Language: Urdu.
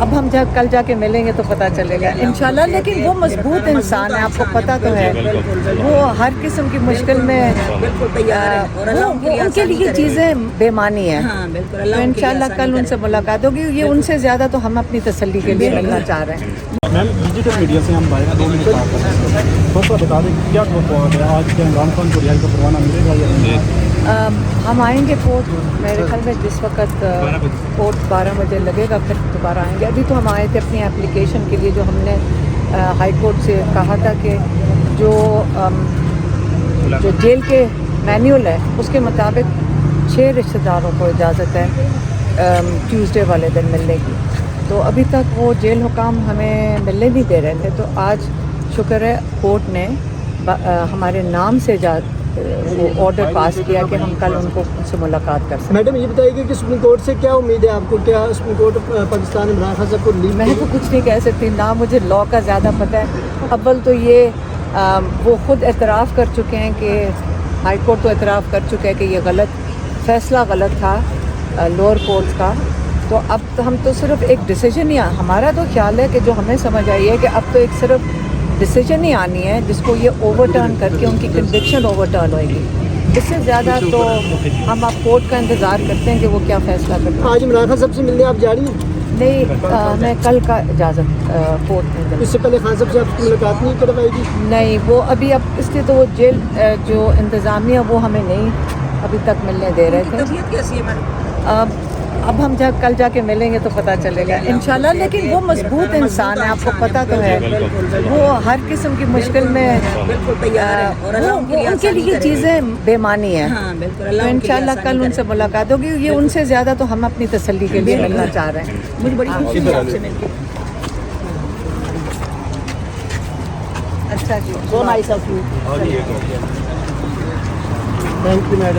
اب ہم جب کل جا کے ملیں گے تو پتہ چلے گا انشاءاللہ. لیکن وہ مضبوط انسان ہے, آپ کو پتہ تو ہے, وہ ہر قسم کی مشکل میں ان کے لیے چیزیں بے معنی ہیں. تو انشاءاللہ کل ان سے ملاقات ہوگی. یہ ان سے زیادہ تو ہم اپنی تسلی کے لیے ملنا چاہ رہے ہیں. میم ڈیجیٹل میڈیا سے ہم باہر 2 منٹ بات کر رہے ہیں, بس بتا دیں کیا توقعات ہے آج کے عمران خان کو رہائی کا پروانہ ملے گا یا نہیں؟ ہم آئیں گے کورٹ, میرے خیال میں جس وقت کورٹ 12 بجے لگے گا پھر دوبارہ آئیں گے. ابھی تو ہم آئے تھے اپنی اپلیکیشن کے لیے, جو ہم نے ہائی کورٹ سے کہا تھا کہ جو جیل کے مینیول ہے اس کے مطابق 6 رشتہ داروں کو اجازت ہے ٹیوزڈے والے دن ملنے کی. تو ابھی تک وہ جیل حکام ہمیں ملنے نہیں دے رہے تھے. تو آج شکر ہے کورٹ نے ہمارے نام سے وہ آرڈر پاس کیا کہ ہم کل ان سے ملاقات کر سکیں. میڈم یہ بتائیے کہ سپریم کورٹ سے کیا امید ہے آپ کو, کیا سپریم کورٹ پاکستان عمران خان صاحب کو لیو؟ میں تو کچھ نہیں کہہ سکتی, نہ مجھے لاء کا زیادہ پتہ ہے. اول تو یہ وہ خود اعتراف کر چکے ہیں کہ ہائی کورٹ تو اعتراف کر چکا ہے کہ یہ فیصلہ غلط تھا لوور کورٹس کا. تو اب ہم تو صرف ایک ڈیسیجن ہی, ہمارا تو خیال ہے کہ جو ہمیں سمجھ آئی ہے کہ اب تو ایک صرف ڈیسیجن ہی آنی ہے جس کو یہ اوور ٹرن کر کے ان کی کنوکشن اوور ٹرن ہوئے گی. اس سے زیادہ تو ہم اب کورٹ کا انتظار کرتے ہیں کہ وہ کیا فیصلہ کرتے ہیں. آج عمران خان صاحب سے ملنے آپ جا رہی ہیں؟ نہیں, میں کل کا اجازت کورٹ میں اس سے پہلے خان صاحب سے آپ کی ملاقات نہیں کروائی گی؟ نہیں, وہ ابھی اب اس لیے تو وہ جیل جو انتظامیہ وہ ہمیں نہیں ابھی تک ملنے دے رہے تھے. طبیعت کیسی ہے میڈم؟ اب ہم جب کل جا کے ملیں گے تو پتہ چلے گا انشاءاللہ. لیکن وہ مضبوط انسان ہے, آپ کو پتہ تو ہے, وہ ہر قسم کی مشکل میں ان کے لیے چیزیں بے معنی ہیں. تو انشاءاللہ کل ان سے ملاقات ہوگی. یہ ان سے زیادہ تو ہم اپنی تسلی کے لیے ملنا چاہ رہے ہیں. مجھے بڑی خوشی ہے آپ سے مل کے. اچھا جی, so nice of you. Thank you madam.